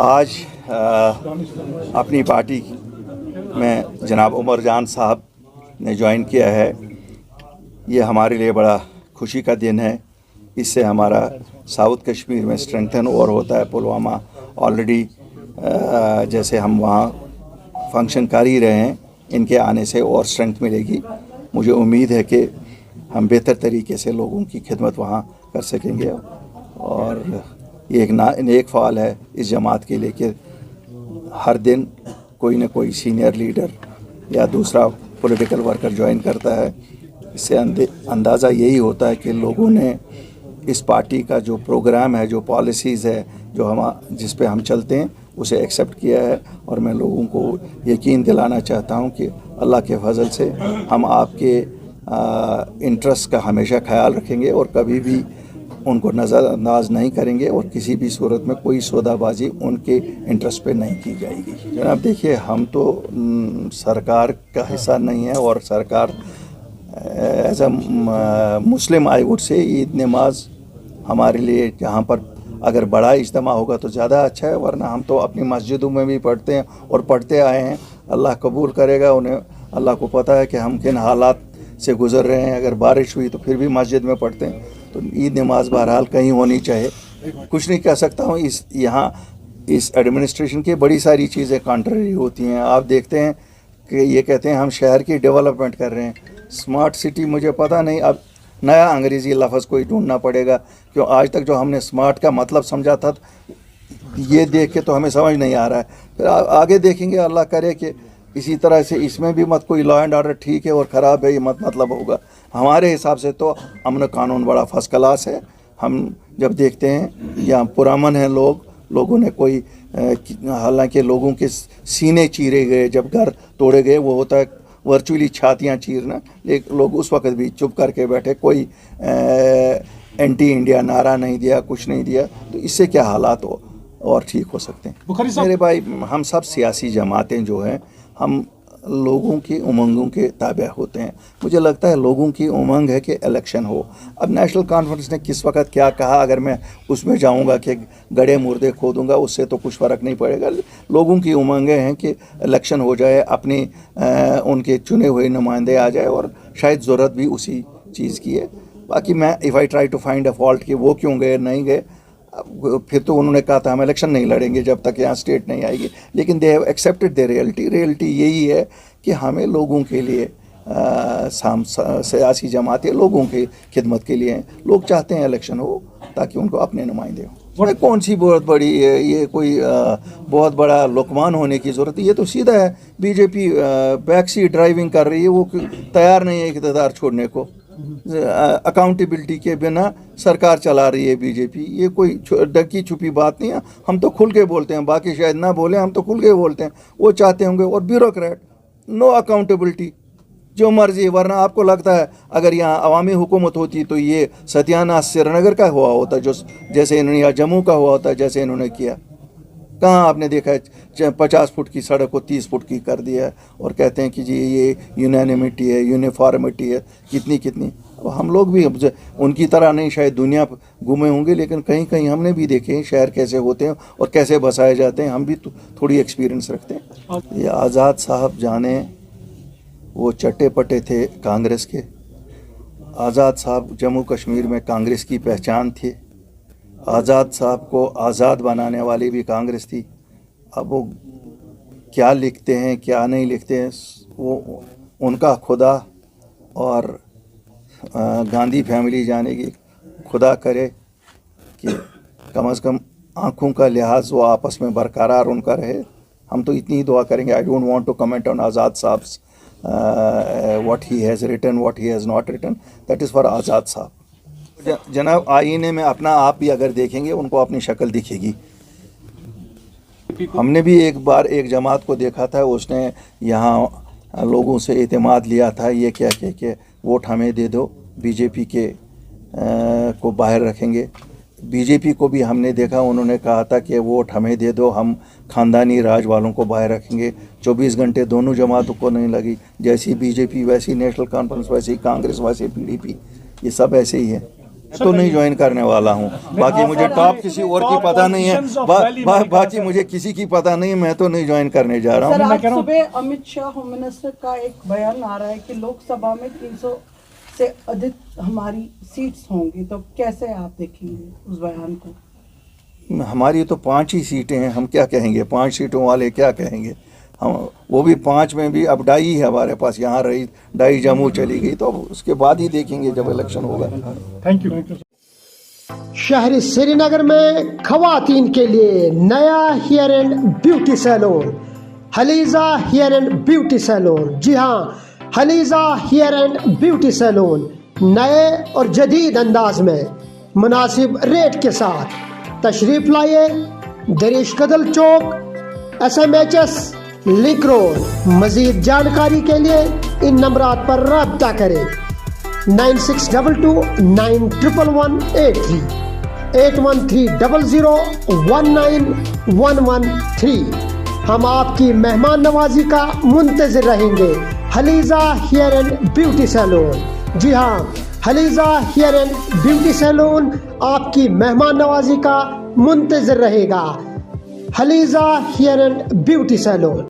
आज अपनी पार्टी में जनाब उमर जान साहब ने ज्वाइन किया है। ये हमारे लिए बड़ा खुशी का दिन है। इससे हमारा साउथ कश्मीर में स्ट्रेंथन और होता है। पुलवामा ऑलरेडी जैसे हम वहाँ फंक्शन कर ही रहे हैं, इनके आने से और स्ट्रेंथ मिलेगी। मुझे उम्मीद है कि हम बेहतर तरीके से लोगों की खिदमत वहाँ कर सकेंगे। और ये एक नेक फ़ाल है इस जमात के लिए कि हर दिन कोई ना कोई सीनियर लीडर या दूसरा पॉलिटिकल वर्कर ज्वाइन करता है। इससे अंदाज़ा यही होता है कि लोगों ने इस पार्टी का जो प्रोग्राम है, जो पॉलिसीज़ है, जो हम जिस पे हम चलते हैं, उसे एक्सेप्ट किया है। और मैं लोगों को यकीन दिलाना चाहता हूं कि अल्लाह के फजल से हम आपके इंटरेस्ट का हमेशा ख्याल रखेंगे और कभी भी उनको नज़रअंदाज नहीं करेंगे और किसी भी सूरत में कोई सौदाबाजी उनके इंटरेस्ट पे नहीं की जाएगी। जनाब देखिए, हम तो सरकार का हिस्सा नहीं है और सरकार as a Muslim I would say Eid नमाज हमारे लिए जहाँ पर अगर बड़ा इज्तिमा होगा तो ज़्यादा अच्छा है, वरना हम तो अपनी मस्जिदों में भी पढ़ते हैं और पढ़ते आए हैं। अल्लाह कबूल करेगा। उन्हें अल्लाह को पता है कि हम किन हालात से गुज़र रहे हैं। अगर बारिश हुई तो फिर भी मस्जिद में पढ़ते हैं। तो ईद नमाज बहरहाल कहीं होनी चाहिए। कुछ नहीं कह सकता हूँ। इस एडमिनिस्ट्रेशन की बड़ी सारी चीज़ें कॉन्ट्ररी होती हैं। आप देखते हैं कि ये कहते हैं हम शहर की डेवलपमेंट कर रहे हैं, स्मार्ट सिटी। मुझे पता नहीं, अब नया अंग्रेज़ी लफ्ज़ कोई ढूंढना पड़ेगा, क्यों आज तक जो हमने स्मार्ट का मतलब समझा था, ये देख के तो हमें समझ नहीं आ रहा है। फिर आगे देखेंगे, अल्लाह करे कि इसी तरह से इसमें भी मत कोई लॉ एंड ऑर्डर ठीक है और ख़राब है ये मतलब होगा। हमारे हिसाब से तो अमन कानून बड़ा फर्स्ट क्लास है। हम जब देखते हैं यहाँ पुरअमन हैं लोगों ने कोई हालांकि लोगों के सीने चीरे गए, जब घर तोड़े गए, वो होता है वर्चुअली छातियाँ चीरना, लेकिन लोग उस वक्त भी चुप करके बैठे, कोई एंटी इंडिया नारा नहीं दिया, कुछ नहीं दिया। तो इससे क्या हालात हो और ठीक हो सकते हैं। मेरे भाई, हम सब सियासी जमातें जो हैं, हम लोगों की उमंगों के ताबे होते हैं। मुझे लगता है लोगों की उमंग है कि इलेक्शन हो। अब नेशनल कॉन्फ्रेंस ने किस वक्त क्या कहा, अगर मैं उसमें जाऊंगा कि गड़े मुर्दे खोदूंगा, उससे तो कुछ फ़र्क नहीं पड़ेगा। लोगों की उमंगें हैं कि इलेक्शन हो जाए, अपनी उनके चुने हुए नुमाइंदे आ जाए, और शायद ज़रूरत भी उसी चीज़ की है। बाकी मैं if I try to find a fault कि वो क्यों गए नहीं गए, फिर तो उन्होंने कहा था हम इलेक्शन नहीं लड़ेंगे जब तक यहाँ स्टेट नहीं आएगी। लेकिन they have accepted the reality यही है कि हमें लोगों के लिए सियासी जमातें लोगों की खिदमत के लिए हैं। लोग चाहते हैं इलेक्शन हो ताकि उनको अपने नुमाइंदे हों। कौन सी बहुत बड़ी है ये, कोई बहुत बड़ा लुकमान होने की ज़रूरत है। ये तो सीधा है, बीजेपी बैक सीट ड्राइविंग कर रही है, वो तैयार नहीं है इक़्तिदार छोड़ने को। अकाउंटेबिलिटी के बिना सरकार चला रही है बीजेपी। ये कोई ढकी छुपी बात नहीं है। हम तो खुल के बोलते हैं, बाकी शायद ना बोले, हम तो खुल के बोलते हैं। वो चाहते होंगे। और ब्यूरोक्रेट, नो अकाउंटेबिलिटी, जो मर्जी। वरना आपको लगता है अगर यहाँ अवामी हुकूमत होती तो ये सत्यानाश श्रीनगर का हुआ होता, जो जैसे इन्होंने, या जम्मू का हुआ होता जैसे इन्होंने किया। कहाँ आपने देखा है 50 फुट की सड़क को 30 फुट की कर दिया है और कहते हैं कि जी ये यूनानिमिटी है, यूनिफॉर्मिटी है, कितनी। अब हम लोग भी उनकी तरह नहीं शायद दुनिया घूमे होंगे, लेकिन कहीं कहीं हमने भी देखे शहर कैसे होते हैं और कैसे बसाए जाते हैं। हम भी थोड़ी एक्सपीरियंस रखते हैं। ये आज़ाद साहब जाने, वो चट्टे पट्टे थे कांग्रेस के। आज़ाद साहब जम्मू कश्मीर में कांग्रेस की पहचान थे। आज़ाद साहब को आज़ाद बनाने वाली भी कांग्रेस थी। अब वो क्या लिखते हैं क्या नहीं लिखते हैं, वो उनका खुदा और गांधी फैमिली जानेगी। खुदा करे कि कम से कम आँखों का लिहाज वो आपस में बरकरार उनका रहे। हम तो इतनी ही दुआ करेंगे। I don't want to comment on Azad साहब what he has written, what he has not written, that is for Azad साहब। जनाब आईने में अपना आप भी अगर देखेंगे, उनको अपनी शक्ल दिखेगी। हमने भी एक बार एक जमात को देखा था, उसने यहाँ लोगों से एतमाद लिया था, ये क्या कि वोट हमें दे दो, बीजेपी के को बाहर रखेंगे। बीजेपी को भी हमने देखा, उन्होंने कहा था कि वोट हमें दे दो, हम ख़ानदानी राज वालों को बाहर रखेंगे। 24 घंटे दोनों जमातों को नहीं लगी। जैसी बीजेपी वैसी नेशनल कॉन्फ्रेंस, वैसी कांग्रेस, वैसी पीडीपी, ये सब ऐसे ही है। तो नहीं ज्वाइन करने वाला हूँ। बाकी मुझे टॉप किसी और की पता नहीं है, बाकी मुझे किसी की पता नहीं, मैं तो नहीं ज्वाइन करने जा रहा सर, हूँ। आज सुबह अमित शाह होम मिनिस्टर का एक बयान आ रहा है कि लोकसभा में 300 से अधिक हमारी सीट्स होंगी, तो कैसे आप देखेंगे उस बयान को? हमारी तो 5 ही सीटें हैं, हम क्या कहेंगे, 5 सीटों वाले क्या कहेंगे हम, वो भी 5 में भी अब डाई है हमारे पास, यहाँ रही डाई जम्मू चली गई, तो उसके बाद ही देखेंगे जब इलेक्शन होगा। Thank you. शहरी श्रीनगर में खवातीन के लिए नया hair and beauty salon, Haleeja hair and beauty salon. जी हाँ, Haleeja hair and beauty salon नए और जदीद अंदाज में मुनासिब रेट के साथ तशरीफ लाइए। दरिश कदल चौक, SMHS लिंक रोड। मजीद जानकारी के लिए इन नंबरात पर राब्ता करें 9622 911183 8130019113। हम आपकी मेहमान नवाजी का मुंतज़िर रहेंगे। हलीजा हेयर एंड ब्यूटी सैलून। जी हाँ, Haleeja hair and beauty salon आपकी मेहमान नवाजी का मुंतज़िर रहेगा। हलीजा हेयर एंड ब्यूटी सैलून।